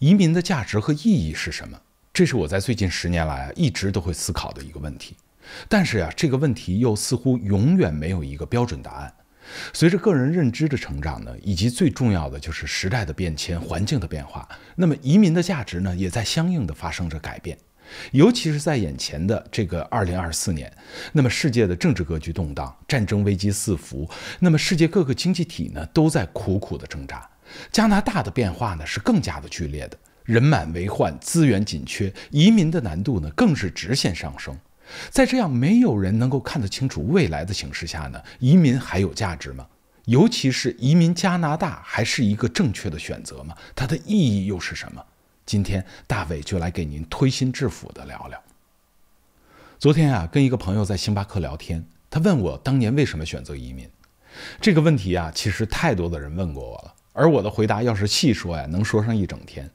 移民的价值和意义是什么？这是我在最近10年来一直都会思考的一个问题。但是这个问题又似乎永远没有一个标准答案。随着个人认知的成长呢，以及最重要的就是时代的变迁、环境的变化，那么移民的价值呢，也在相应的发生着改变。尤其是在眼前的这个2024年，那么世界的政治格局动荡，战争危机四伏，那么世界各个经济体呢都在苦苦的挣扎。加拿大的变化呢是更加的剧烈的，人满为患，资源紧缺，移民的难度呢更是直线上升。在这样没有人能够看得清楚未来的形势下呢，移民还有价值吗？尤其是移民加拿大还是一个正确的选择吗？它的意义又是什么？今天大伟就来给您推心置腹的聊聊。昨天跟一个朋友在星巴克聊天，他问我当年为什么选择移民。这个问题其实太多的人问过我了，而我的回答要是细说能说上一整天。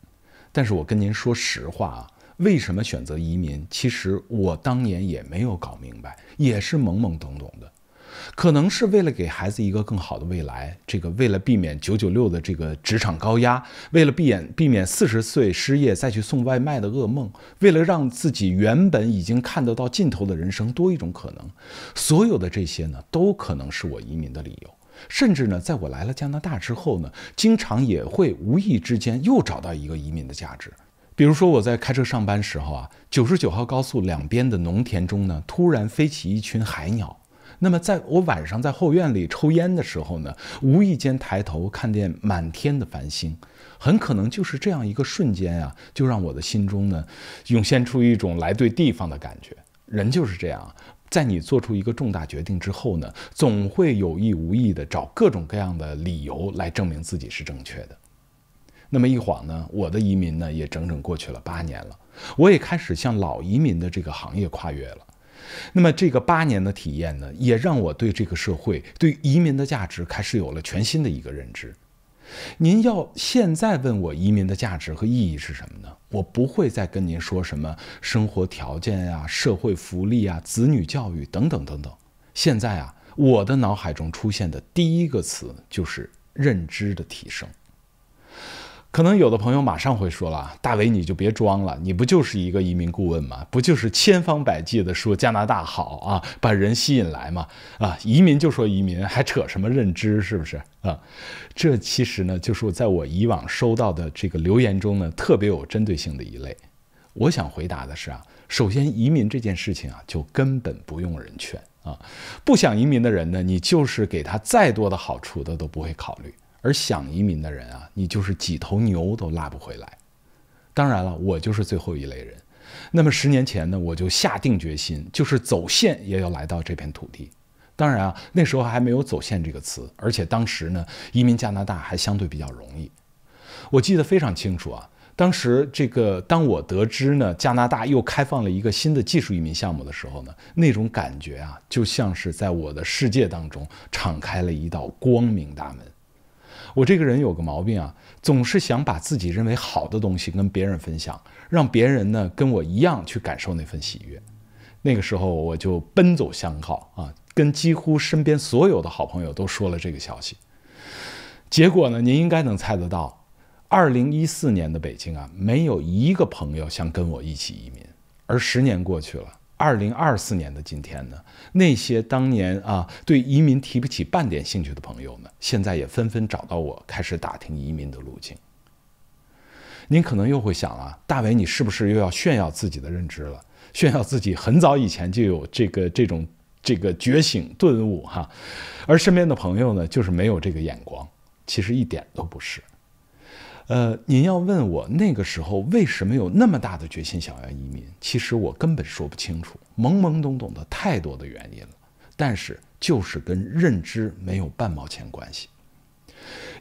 但是我跟您说实话为什么选择移民，其实我当年也没有搞明白，也是懵懵懂懂的。可能是为了给孩子一个更好的未来，为了避免996的这个职场高压，为了避免40岁失业再去送外卖的噩梦，为了让自己原本已经看得到尽头的人生多一种可能。所有的这些呢，都可能是我移民的理由。甚至呢，在我来了加拿大之后呢，经常也会无意之间又找到一个移民的价值。比如说我在开车上班时候99号高速两边的农田中呢，突然飞起一群海鸟。那么在我晚上在后院里抽烟的时候呢，无意间抬头看见满天的繁星，很可能就是这样一个瞬间就让我的心中呢涌现出一种来对地方的感觉。人就是这样，在你做出一个重大决定之后呢，总会有意无意的找各种各样的理由来证明自己是正确的。那么一晃呢，我的移民呢也整整过去了8年了，我也开始向老移民的这个行业跨越了。那么这个8年的体验呢，也让我对这个社会、对移民的价值开始有了全新的一个认知。您要现在问我移民的价值和意义是什么呢？我不会再跟您说什么生活条件社会福利子女教育等等等等。现在我的脑海中出现的第一个词就是认知的提升。可能有的朋友马上会说了，大伟你就别装了，你不就是一个移民顾问吗？不就是千方百计的说加拿大好把人吸引来吗？移民就说移民，还扯什么认知，是不是这其实呢，就是在我以往收到的这个留言中呢，特别有针对性的一类。我想回答的是首先移民这件事情就根本不用人劝不想移民的人呢，你就是给他再多的好处的都不会考虑。而想移民的人你就是几头牛都拉不回来。当然了，我就是最后一类人。那么10年前呢，我就下定决心，就是走线也要来到这片土地。当然那时候还没有走线这个词，而且当时呢，移民加拿大还相对比较容易。我记得非常清楚当时当我得知呢，加拿大又开放了一个新的技术移民项目的时候呢，那种感觉就像是在我的世界当中敞开了一道光明大门。我这个人有个毛病总是想把自己认为好的东西跟别人分享，让别人呢跟我一样去感受那份喜悦。那个时候我就奔走相告跟几乎身边所有的好朋友都说了这个消息。结果呢，您应该能猜得到，2014年的北京没有一个朋友想跟我一起移民。而10年过去了，2024年的今天呢，那些当年对移民提不起半点兴趣的朋友呢，现在也纷纷找到我，开始打听移民的路径。您可能又会想大伟你是不是又要炫耀自己的认知了，炫耀自己很早以前就有这种觉醒顿悟而身边的朋友呢，就是没有这个眼光。其实一点都不是。您要问我那个时候为什么有那么大的决心想要移民，其实我根本说不清楚，懵懵懂懂的太多的原因了。但是就是跟认知没有半毛钱关系。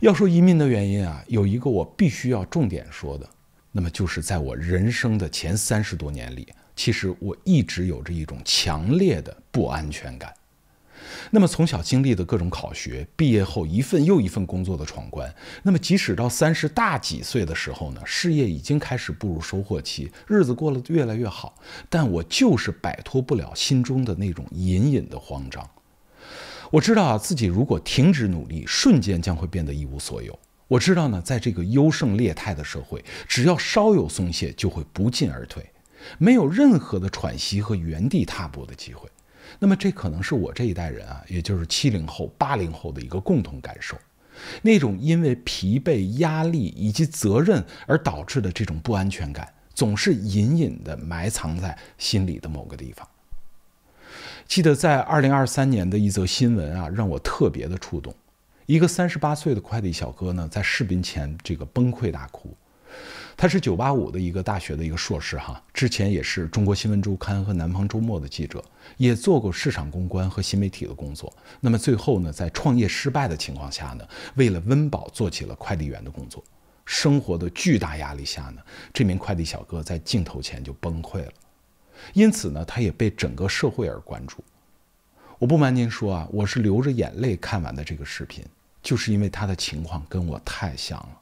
要说移民的原因有一个我必须要重点说的，那么就是在我人生的前30多年里，其实我一直有着一种强烈的不安全感。那么从小经历的各种考学，毕业后一份又一份工作的闯关，那么即使到30大几岁的时候呢，事业已经开始步入收获期，日子过得越来越好，但我就是摆脱不了心中的那种隐隐的慌张。我知道自己如果停止努力，瞬间将会变得一无所有。我知道呢，在这个优胜劣汰的社会，只要稍有松懈，就会不进而退，没有任何的喘息和原地踏步的机会。那么这可能是我这一代人啊，也就是70后、80后的一个共同感受。那种因为疲惫、压力以及责任而导致的这种不安全感，总是隐隐地埋藏在心里的某个地方。记得在2023年的一则新闻啊，让我特别的触动。一个38岁的快递小哥呢，在视频前这个崩溃大哭。他是985的一个大学的一个硕士哈，之前也是中国新闻周刊和南方周末的记者，也做过市场公关和新媒体的工作。那么最后呢，在创业失败的情况下呢，为了温饱做起了快递员的工作。生活的巨大压力下呢，这名快递小哥在镜头前就崩溃了。因此呢，他也被整个社会而关注。我不瞒您说啊，我是流着眼泪看完的这个视频，就是因为他的情况跟我太像了。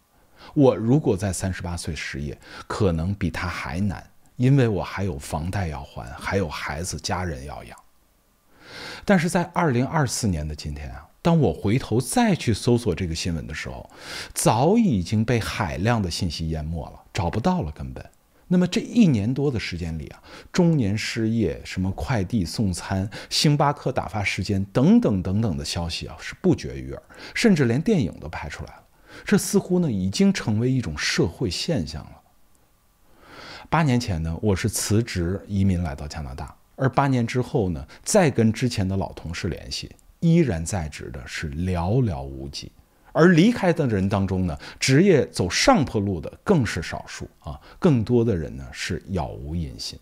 我如果在38岁失业，可能比他还难，因为我还有房贷要还，还有孩子家人要养。但是在2024年的今天啊，当我回头再去搜索这个新闻的时候，早已经被海量的信息淹没了，找不到了根本。那么这1年多的时间里啊，中年失业、什么快递送餐、星巴克打发时间等等等等的消息啊，是不绝于耳，甚至连电影都拍出来了。这似乎呢已经成为一种社会现象了。8年前呢，我是辞职移民来到加拿大，而8年之后呢，再跟之前的老同事联系，依然在职的是寥寥无几。而离开的人当中呢，职业走上坡路的更是少数啊，更多的人呢是杳无音信。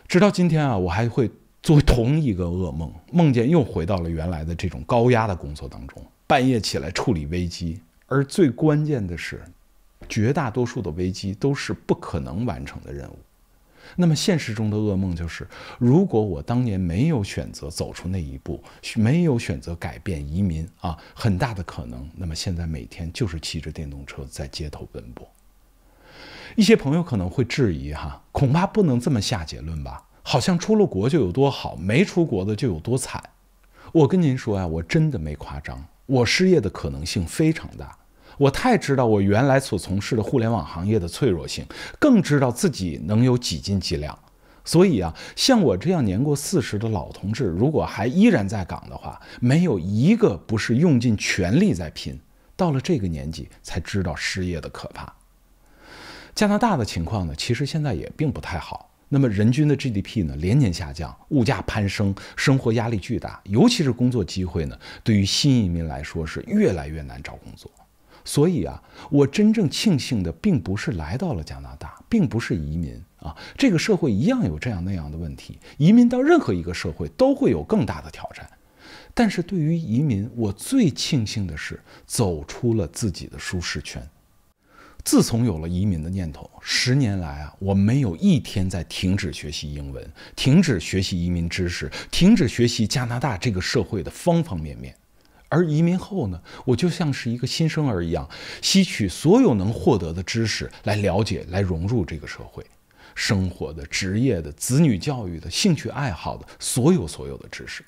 直到今天啊，我还会做同一个噩梦，梦见又回到了原来的这种高压的工作当中，半夜起来处理危机，而最关键的是，绝大多数的危机都是不可能完成的任务。那么现实中的噩梦就是，如果我当年没有选择走出那一步，没有选择改变移民啊，很大的可能，那么现在每天就是骑着电动车在街头奔波。一些朋友可能会质疑哈，恐怕不能这么下结论吧？好像出了国就有多好，没出国的就有多惨。我跟您说啊，我真的没夸张，我失业的可能性非常大。我太知道我原来所从事的互联网行业的脆弱性，更知道自己能有几斤几两。所以啊，像我这样年过40的老同志，如果还依然在岗的话，没有一个不是用尽全力在拼。到了这个年纪，才知道失业的可怕。加拿大的情况呢，其实现在也并不太好。那么人均的 GDP 呢连年下降，物价攀升，生活压力巨大，尤其是工作机会呢，对于新移民来说是越来越难找工作。所以啊，我真正庆幸的并不是来到了加拿大，并不是移民啊，这个社会一样有这样那样的问题，移民到任何一个社会都会有更大的挑战。但是对于移民，我最庆幸的是走出了自己的舒适圈。自从有了移民的念头，10年来啊，我没有一天在停止学习英文，停止学习移民知识，停止学习加拿大这个社会的方方面面。而移民后呢，我就像是一个新生儿一样，吸取所有能获得的知识，来了解、来融入这个社会，生活的、职业的、子女教育的、兴趣爱好的，所有的知识。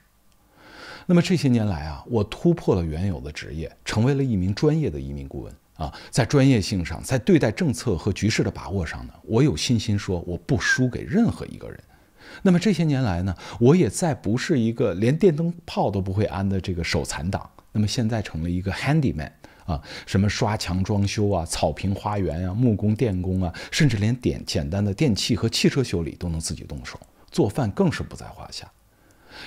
那么这些年来啊，我突破了原有的职业，成为了一名专业的移民顾问啊，在专业性上，在对待政策和局势的把握上呢，我有信心说我不输给任何一个人。那么这些年来呢，我也再不是一个连电灯泡都不会安的这个手残党，那么现在成了一个 handyman 啊，什么刷墙装修啊、草坪花园啊、木工电工啊，甚至连简单的电器和汽车修理都能自己动手，做饭更是不在话下。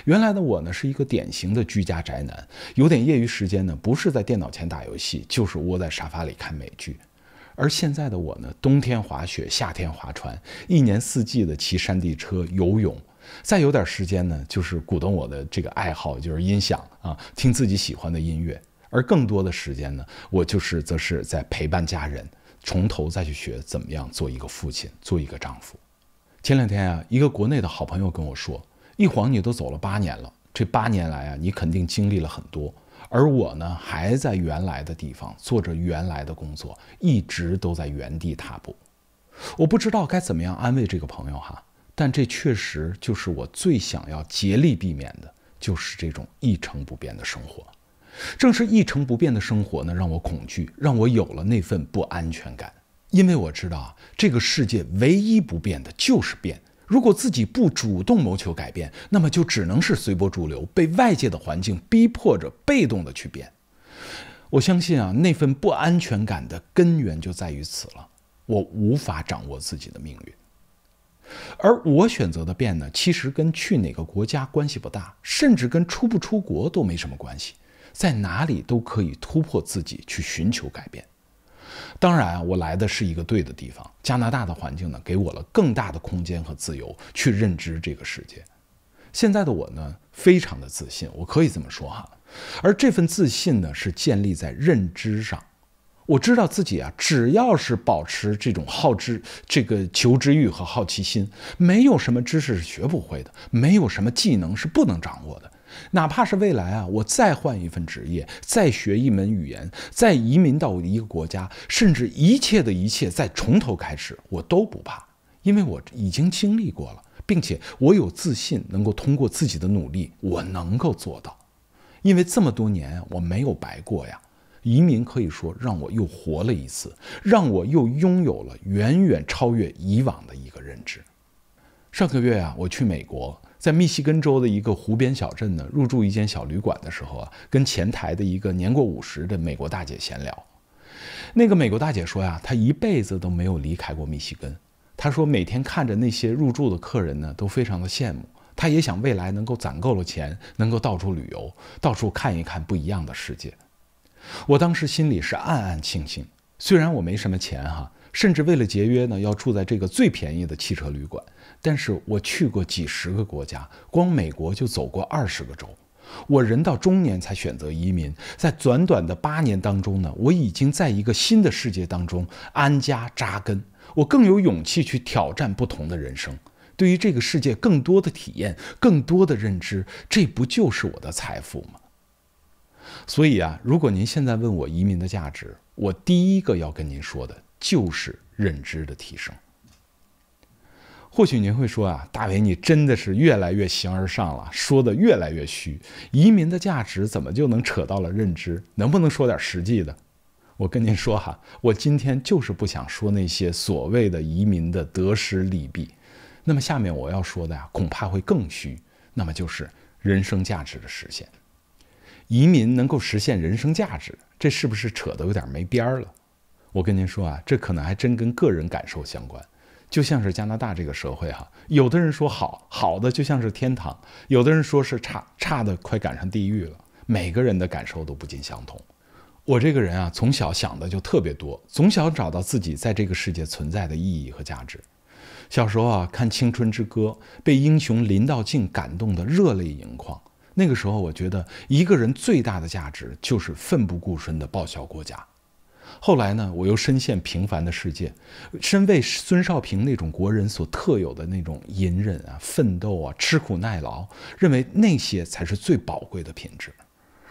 原来的我呢，是一个典型的居家宅男，有点业余时间呢，不是在电脑前打游戏，就是窝在沙发里看美剧。而现在的我呢，冬天滑雪，夏天划船，一年四季的骑山地车、游泳，再有点时间呢，就是鼓动我的这个爱好，就是音响啊，听自己喜欢的音乐。而更多的时间呢，我则是在陪伴家人，从头再去学怎么样做一个父亲，做一个丈夫。前2天啊，一个国内的好朋友跟我说，一晃你都走了8年了，这8年来啊，你肯定经历了很多。而我呢，还在原来的地方做着原来的工作，一直都在原地踏步。我不知道该怎么样安慰这个朋友哈，但这确实就是我最想要竭力避免的，就是这种一成不变的生活。正是一成不变的生活呢，让我恐惧，让我有了那份不安全感。因为我知道啊，这个世界唯一不变的就是变。如果自己不主动谋求改变，那么就只能是随波逐流，被外界的环境逼迫着被动的去变。我相信啊，那份不安全感的根源就在于此了。我无法掌握自己的命运。而我选择的变呢，其实跟去哪个国家关系不大，甚至跟出不出国都没什么关系，在哪里都可以突破自己去寻求改变。当然啊，我来的是一个对的地方，加拿大的环境呢，给我了更大的空间和自由去认知这个世界。现在的我呢，非常的自信，我可以这么说哈。而这份自信呢，是建立在认知上。我知道自己啊，只要是保持这种这个求知欲和好奇心，没有什么知识是学不会的，没有什么技能是不能掌握的。哪怕是未来啊，我再换一份职业，再学一门语言，再移民到一个国家，甚至一切的一切再从头开始，我都不怕，因为我已经经历过了，并且我有自信能够通过自己的努力，我能够做到。因为这么多年我没有白过呀。移民可以说让我又活了一次，让我又拥有了远远超越以往的一个认知。上个月啊，我去美国，在密西根州的一个湖边小镇呢，入住一间小旅馆的时候啊，跟前台的一个年过50的美国大姐闲聊。那个美国大姐说呀，她一辈子都没有离开过密西根。她说每天看着那些入住的客人呢，都非常的羡慕。她也想未来能够攒够了钱，能够到处旅游，到处看一看不一样的世界。我当时心里是暗暗庆幸，虽然我没什么钱哈，甚至为了节约呢，要住在这个最便宜的汽车旅馆，但是我去过几十个国家，光美国就走过20个州。我人到中年才选择移民，在短短的8年当中呢，我已经在一个新的世界当中安家扎根，我更有勇气去挑战不同的人生，对于这个世界更多的体验，更多的认知，这不就是我的财富吗？所以啊，如果您现在问我移民的价值，我第一个要跟您说的就是认知的提升。或许您会说啊，大伟你真的是越来越形而上了，说的越来越虚，移民的价值怎么就能扯到了认知？能不能说点实际的？我跟您说哈，我今天就是不想说那些所谓的移民的得失利弊。那么下面我要说的呀，恐怕会更虚，那么就是人生价值的实现。移民能够实现人生价值，这是不是扯得有点没边儿了？我跟您说啊，这可能还真跟个人感受相关。就像是加拿大这个社会哈，有的人说好的就像是天堂，有的人说是差的快赶上地狱了，每个人的感受都不尽相同。我这个人啊，从小想的就特别多，总想找到自己在这个世界存在的意义和价值。小时候啊，看《青春之歌》，被英雄林道静感动得热泪盈眶。那个时候我觉得一个人最大的价值就是奋不顾身地报效国家。后来呢，我又深陷平凡的世界，深为孙少平那种国人所特有的那种隐忍啊、奋斗啊、吃苦耐劳，认为那些才是最宝贵的品质。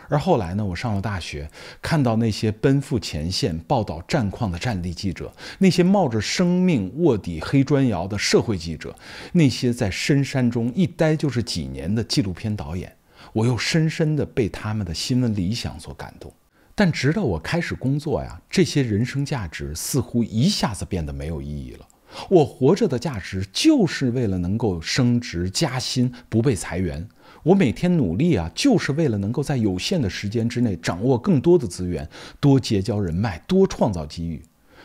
而后来呢，我上了大学，看到那些奔赴前线报道战况的战地记者，那些冒着生命卧底黑砖窑的社会记者，那些在深山中一待就是几年的纪录片导演，我又深深地被他们的新闻理想所感动。但直到我开始工作呀，这些人生价值似乎一下子变得没有意义了。我活着的价值就是为了能够升职加薪，不被裁员。我每天努力啊，就是为了能够在有限的时间之内掌握更多的资源，多结交人脉，多创造机遇。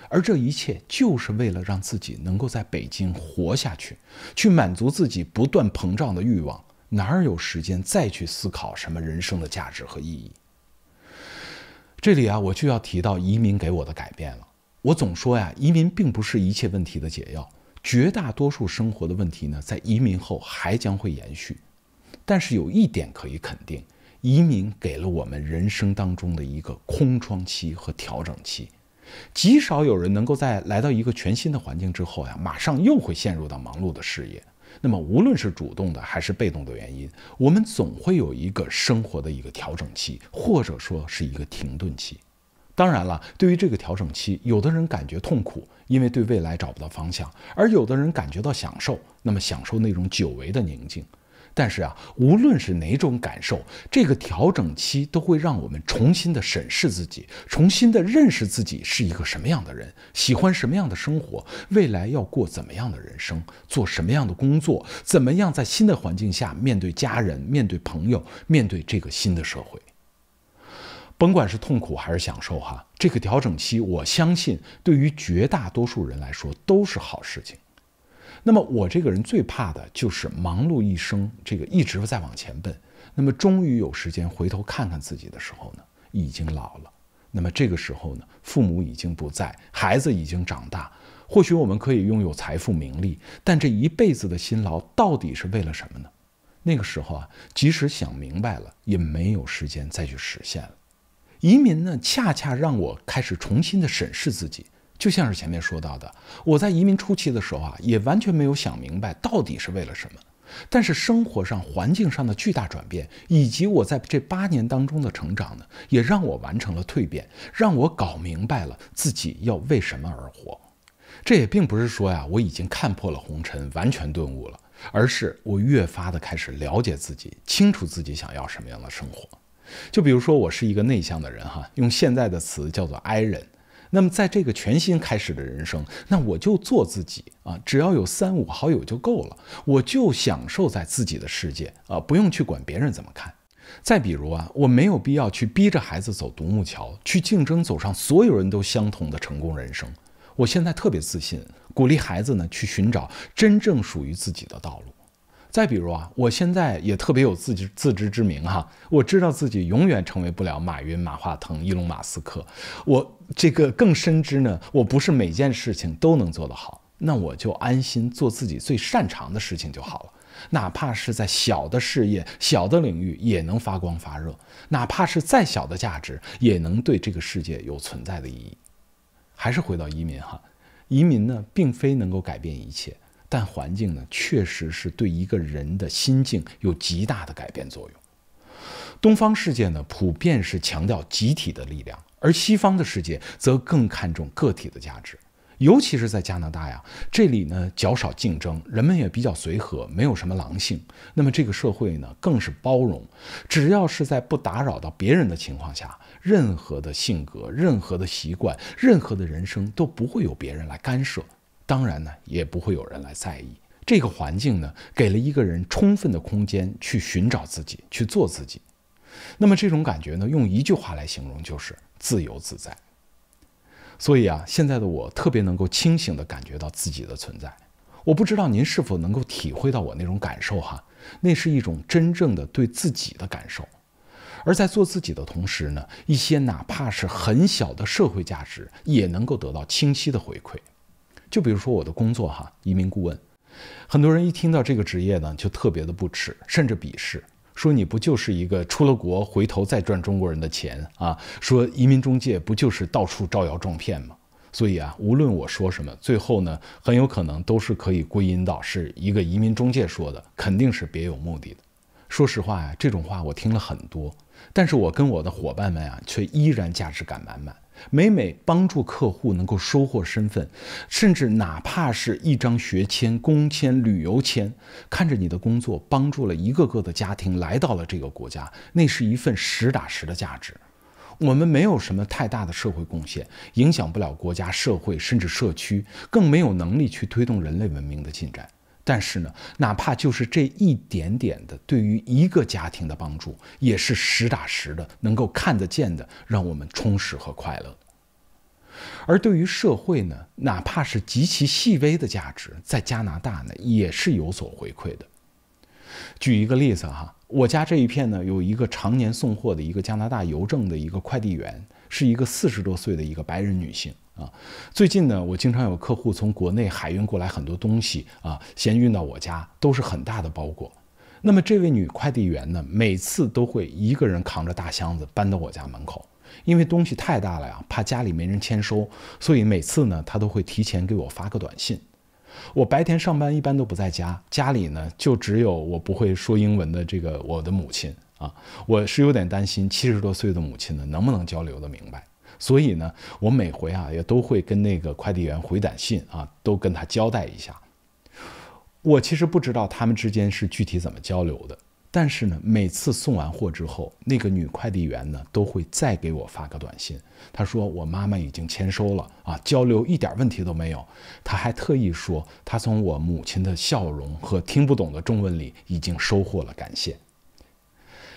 而这一切就是为了让自己能够在北京活下去，去满足自己不断膨胀的欲望，哪有时间再去思考什么人生的价值和意义？这里啊，我就要提到移民给我的改变了。我总说呀，移民并不是一切问题的解药，绝大多数生活的问题呢，在移民后还将会延续。但是有一点可以肯定，移民给了我们人生当中的一个空窗期和调整期。极少有人能够在来到一个全新的环境之后呀，马上又会陷入到忙碌的事业。那么无论是主动的还是被动的原因，我们总会有一个生活的一个调整期，或者说是一个停顿期。当然了，对于这个调整期，有的人感觉痛苦，因为对未来找不到方向，而有的人感觉到享受，那么享受那种久违的宁静。但是啊，无论是哪种感受，这个调整期都会让我们重新的审视自己，重新的认识自己是一个什么样的人，喜欢什么样的生活，未来要过怎么样的人生，做什么样的工作，怎么样在新的环境下面对家人、面对朋友、面对这个新的社会。甭管是痛苦还是享受哈，这个调整期，我相信对于绝大多数人来说都是好事情。那么我这个人最怕的就是忙碌一生，这个一直在往前奔，那么终于有时间回头看看自己的时候呢，已经老了。那么这个时候呢，父母已经不在，孩子已经长大，或许我们可以拥有财富名利，但这一辈子的辛劳到底是为了什么呢？那个时候啊，即使想明白了，也没有时间再去实现了。移民呢，恰恰让我开始重新的审视自己。就像是前面说到的，我在移民初期的时候啊，也完全没有想明白到底是为了什么。但是生活上、环境上的巨大转变，以及我在这8年当中的成长呢，也让我完成了蜕变，让我搞明白了自己要为什么而活。这也并不是说呀，我已经看破了红尘，完全顿悟了，而是我越发的开始了解自己，清楚自己想要什么样的生活。就比如说，我是一个内向的人哈，用现在的词叫做 I 人。那么在这个全新开始的人生，那我就做自己啊，只要有3、5好友就够了，我就享受在自己的世界啊，不用去管别人怎么看。再比如啊，我没有必要去逼着孩子走独木桥，去竞争走上所有人都相同的成功人生。我现在特别自信，鼓励孩子呢去寻找真正属于自己的道路。再比如啊，我现在也特别有自知之明哈，我知道自己永远成为不了马云、马化腾、伊隆马斯克，我这个更深知呢，我不是每件事情都能做得好，那我就安心做自己最擅长的事情就好了。哪怕是在小的事业、小的领域也能发光发热，哪怕是再小的价值，也能对这个世界有存在的意义。还是回到移民哈，移民呢，并非能够改变一切。但环境呢，确实是对一个人的心境有极大的改变作用。东方世界呢，普遍是强调集体的力量，而西方的世界则更看重个体的价值。尤其是在加拿大呀，这里呢较少竞争，人们也比较随和，没有什么狼性。那么这个社会呢，更是包容，只要是在不打扰到别人的情况下，任何的性格、任何的习惯、任何的人生都不会有别人来干涉。当然呢，也不会有人来在意。这个环境呢，给了一个人充分的空间去寻找自己，去做自己。那么这种感觉呢，用一句话来形容，就是自由自在。所以啊，现在的我特别能够清醒地感觉到自己的存在。我不知道您是否能够体会到我那种感受哈，那是一种真正的对自己的感受。而在做自己的同时呢，一些哪怕是很小的社会价值，也能够得到清晰的回馈。就比如说我的工作哈，移民顾问，很多人一听到这个职业呢，就特别的不耻，甚至鄙视，说你不就是一个出了国回头再赚中国人的钱啊？说移民中介不就是到处招摇撞骗吗？所以啊，无论我说什么，最后呢，很有可能都是可以归因到是一个移民中介说的，肯定是别有目的的。说实话呀，这种话我听了很多，但是我跟我的伙伴们啊，却依然价值感满满。每帮助客户能够收获身份，甚至哪怕是一张学签、工签、旅游签，看着你的工作帮助了一个个的家庭来到了这个国家，那是一份实打实的价值。我们没有什么太大的社会贡献，影响不了国家、社会甚至社区，更没有能力去推动人类文明的进展。但是呢，哪怕就是这一点点的对于一个家庭的帮助，也是实打实的，能够看得见的，让我们充实和快乐的。而对于社会呢，哪怕是极其细微的价值，在加拿大呢，也是有所回馈的。举一个例子哈，我家这一片呢，有一个常年送货的一个加拿大邮政的一个快递员，是一个40多岁的一个白人女性啊。最近呢，我经常有客户从国内海运过来很多东西啊，先运到我家，都是很大的包裹。那么这位女快递员呢，每次都会一个人扛着大箱子搬到我家门口，因为东西太大了呀，怕家里没人签收，所以每次呢，她都会提前给我发个短信。我白天上班一般都不在家，家里呢就只有我不会说英文的我的母亲啊，我是有点担心70多岁的母亲呢能不能交流得明白，所以呢，我每回啊也都会跟那个快递员回短信啊，都跟他交代一下。我其实不知道他们之间是具体怎么交流的，但是呢，每次送完货之后，那个女快递员呢都会再给我发个短信，她说我妈妈已经签收了啊，交流一点问题都没有。她还特意说，她从我母亲的笑容和听不懂的中文里已经收获了感谢。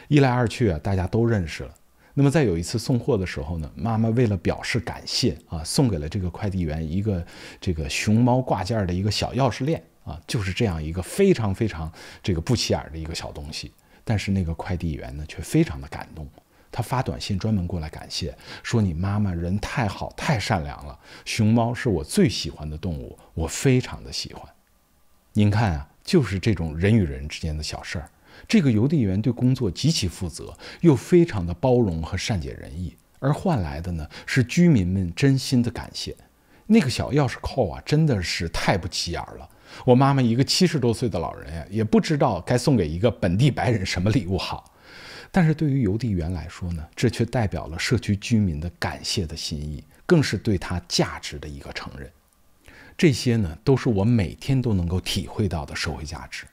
一来二去啊，大家都认识了。那么在有一次送货的时候呢，妈妈为了表示感谢啊，送给了这个快递员一个这个熊猫挂件的一个小钥匙链啊，就是这样一个非常这个不起眼的一个小东西。但是那个快递员呢却非常的感动，他发短信专门过来感谢，说你妈妈人太好太善良了，熊猫是我最喜欢的动物，我非常的喜欢。您看啊，就是这种人与人之间的小事儿。这个邮递员对工作极其负责，又非常的包容和善解人意，而换来的呢是居民们真心的感谢。那个小钥匙扣啊，真的是太不起眼了。我妈妈一个70多岁的老人呀，也不知道该送给一个本地白人什么礼物好。但是对于邮递员来说呢，这却代表了社区居民的感谢的心意，更是对他价值的一个承认。这些呢，都是我每天都能够体会到的社会价值。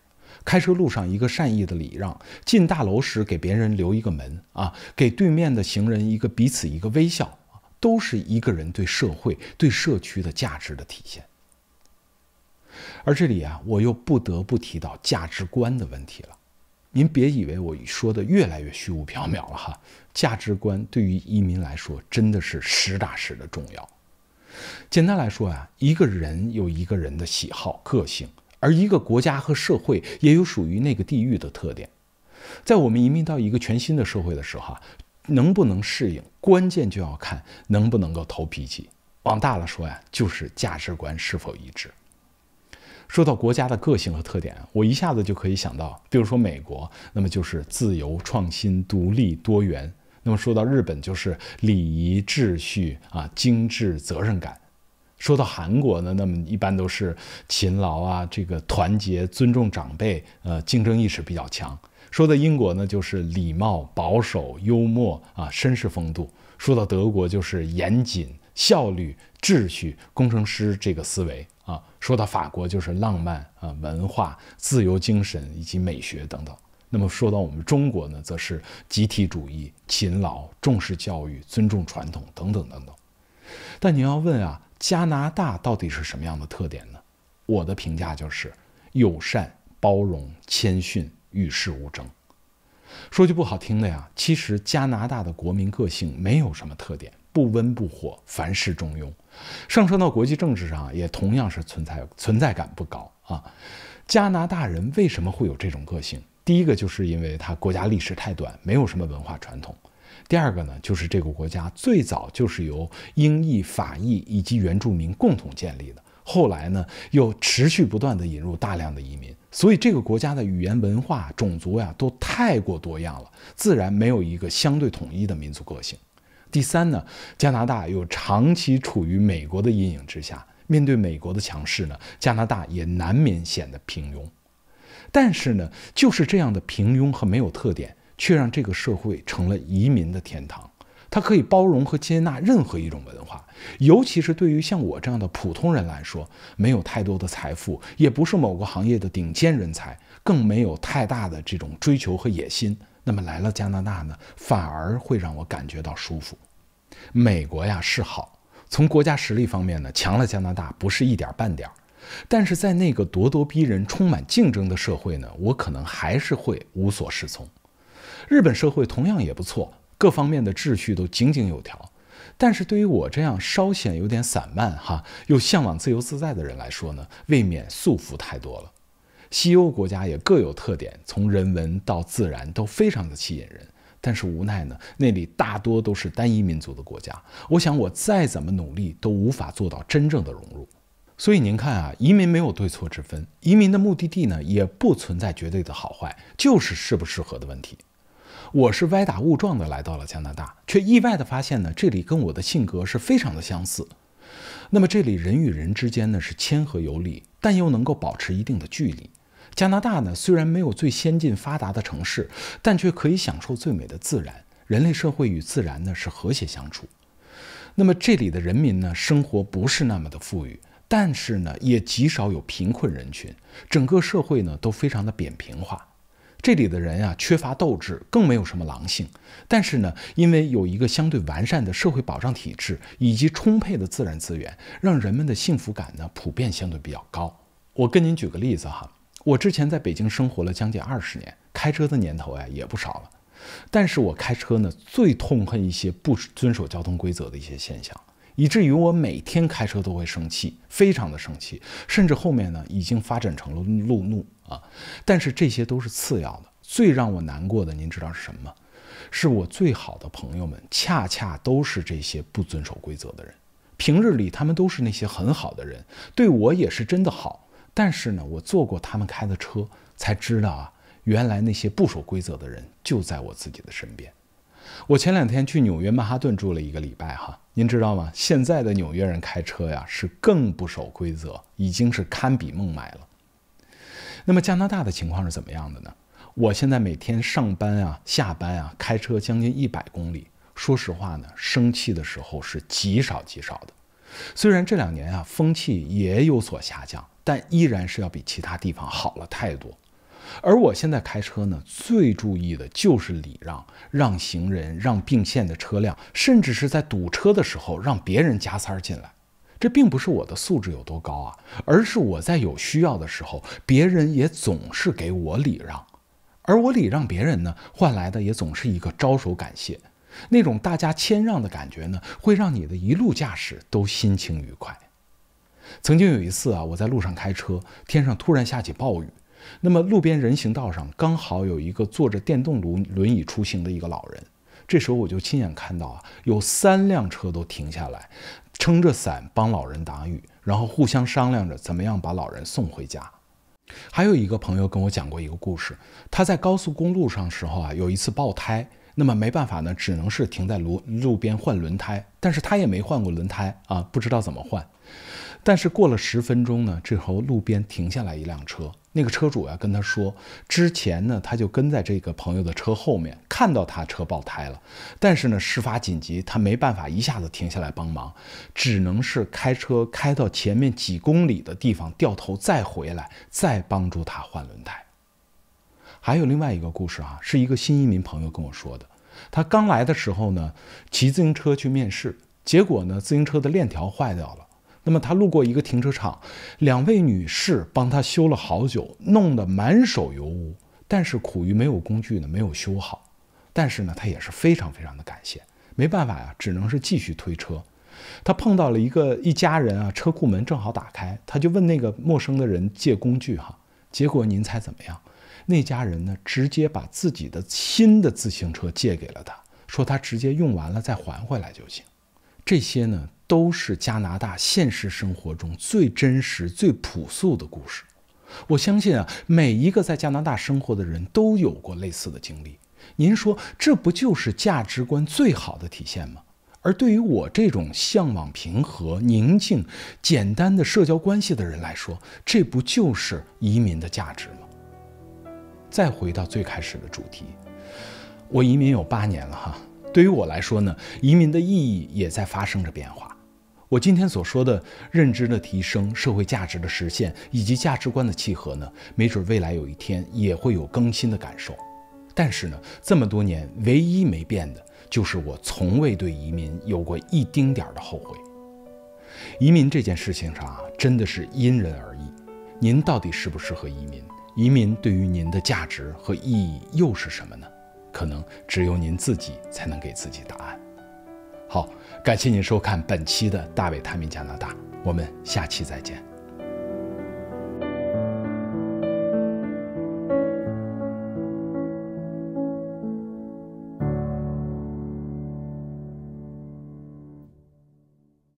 开车路上一个善意的礼让，进大楼时给别人留一个门啊，给对面的行人彼此一个微笑，都是一个人对社会、对社区的价值的体现。而这里啊，我又不得不提到价值观的问题了。您别以为我说的越来越虚无缥缈了哈，价值观对于移民来说真的是实打实的重要。简单来说啊，一个人有一个人的喜好、个性。而一个国家和社会也有属于那个地域的特点。在我们移民到一个全新的社会的时候能不能适应，关键就要看能不能够投脾气。往大了说呀，就是价值观是否一致。说到国家的个性和特点，我一下子就可以想到，比如说美国，那么就是自由、创新、独立、多元；那么说到日本，就是礼仪、秩序精致、责任感。说到韩国呢，那么一般都是勤劳啊，这个团结、尊重长辈，竞争意识比较强。说到英国呢，就是礼貌、保守、幽默绅士风度。说到德国，就是严谨、效率、秩序、工程师这个思维啊。说到法国，就是浪漫文化、自由精神以及美学等等。那么说到我们中国呢，则是集体主义、勤劳、重视教育、尊重传统等等等等。但你要问啊，加拿大到底是什么样的特点呢？我的评价就是友善、包容、谦逊、与世无争。说句不好听的呀，其实加拿大的国民个性没有什么特点，不温不火，凡事中庸。上升到国际政治上，也同样是存在感不高啊。加拿大人为什么会有这种个性？第一个就是因为他国家历史太短，没有什么文化传统。第二个呢，就是这个国家最早就是由英裔、法裔以及原住民共同建立的，后来呢又持续不断地引入大量的移民，所以这个国家的语言、文化、种族呀都太过多样了，自然没有一个相对统一的民族个性。第三呢，加拿大又长期处于美国的阴影之下，面对美国的强势呢，加拿大也难免显得平庸。但是呢，就是这样的平庸和没有特点，却让这个社会成了移民的天堂。它可以包容和接纳任何一种文化，尤其是对于像我这样的普通人来说，没有太多的财富，也不是某个行业的顶尖人才，更没有太大的这种追求和野心。那么来了加拿大呢，反而会让我感觉到舒服。美国呀是好，从国家实力方面呢，强了加拿大不是一点半点。但是在那个咄咄逼人、充满竞争的社会呢，我可能还是会无所适从。日本社会同样也不错，各方面的秩序都井井有条。但是对于我这样稍显有点散漫又向往自由自在的人来说呢，未免束缚太多了。西欧国家也各有特点，从人文到自然都非常的吸引人。但是无奈呢，那里大多都是单一民族的国家，我想我再怎么努力都无法做到真正的融入。所以您看移民没有对错之分，移民的目的地呢也不存在绝对的好坏，就是适不适合的问题。我是歪打误撞的来到了加拿大，却意外的发现呢，这里跟我的性格是非常的相似。那么这里人与人之间呢是谦和有礼，但又能够保持一定的距离。加拿大呢虽然没有最先进发达的城市，但却可以享受最美的自然，人类社会与自然呢是和谐相处。那么这里的人民呢生活不是那么的富裕，但是呢，也极少有贫困人群，整个社会呢都非常的扁平化。这里的人啊，缺乏斗志，更没有什么狼性。但是呢，因为有一个相对完善的社会保障体制以及充沛的自然资源，让人们的幸福感呢普遍相对比较高。我跟您举个例子哈，我之前在北京生活了将近20年，开车的年头呀也不少了。但是我开车呢，最痛恨一些不遵守交通规则的一些现象，以至于我每天开车都会生气，非常的生气，甚至后面呢已经发展成了路怒啊。但是这些都是次要的，最让我难过的，您知道是什么吗？是我最好的朋友们，恰恰都是这些不遵守规则的人。平日里他们都是那些很好的人，对我也是真的好。但是呢，我坐过他们开的车，才知道啊，原来那些不守规则的人就在我自己的身边。我前2天去纽约曼哈顿住了1个礼拜哈，您知道吗？现在的纽约人开车呀是更不守规则，已经是堪比孟买了。那么加拿大的情况是怎么样的呢？我现在每天上班啊、下班啊，开车将近100公里。说实话呢，生气的时候是极少极少的。虽然这2年啊，风气也有所下降，但依然是要比其他地方好了太多。而我现在开车呢，最注意的就是礼让，让行人，让并线的车辆，甚至是在堵车的时候让别人加塞进来。这并不是我的素质有多高啊，而是我在有需要的时候，别人也总是给我礼让，而我礼让别人呢，换来的也总是一个招手感谢。那种大家谦让的感觉呢，会让你的一路驾驶都心情愉快。曾经有一次啊，我在路上开车，天上突然下起暴雨。那么路边人行道上刚好有一个坐着电动轮椅出行的一个老人，这时候我就亲眼看到啊，有3辆车都停下来，撑着伞帮老人挡雨，然后互相商量着怎么样把老人送回家。还有一个朋友跟我讲过一个故事，他在高速公路上时候啊，有一次爆胎，那么没办法呢，只能是停在路边换轮胎，但是他也没换过轮胎啊，不知道怎么换。但是过了10分钟呢，这时候路边停下来一辆车，那个车主啊跟他说，之前呢他就跟在这个朋友的车后面，看到他车爆胎了，但是呢事发紧急，他没办法一下子停下来帮忙，只能是开车开到前面几公里的地方，掉头再回来，再帮助他换轮胎。还有另外一个故事啊，是一个新移民朋友跟我说的，他刚来的时候呢，骑自行车去面试，结果呢自行车的链条坏掉了。那么他路过一个停车场，2位女士帮他修了好久，弄得满手油污，但是苦于没有工具呢，没有修好。但是呢，他也是非常非常的感谢，没办法呀，只能是继续推车。他碰到了一家人啊，车库门正好打开，他就问那个陌生的人借工具哈，结果您猜怎么样？那家人呢，直接把自己的新的自行车借给了他，说他直接用完了再还回来就行。这些呢，都是加拿大现实生活中最真实、最朴素的故事。我相信啊，每一个在加拿大生活的人都有过类似的经历。您说，这不就是价值观最好的体现吗？而对于我这种向往平和、宁静、简单的社交关系的人来说，这不就是移民的价值吗？再回到最开始的主题，我移民有8年了哈。对于我来说呢，移民的意义也在发生着变化。我今天所说的认知的提升、社会价值的实现以及价值观的契合呢，没准未来有一天也会有更新的感受。但是呢，这么多年唯一没变的就是我从未对移民有过一丁点的后悔。移民这件事情上啊，真的是因人而异。您到底适不适合移民？移民对于您的价值和意义又是什么呢？可能只有您自己才能给自己答案。好，感谢您收看本期的大卫探秘加拿大，我们下期再见。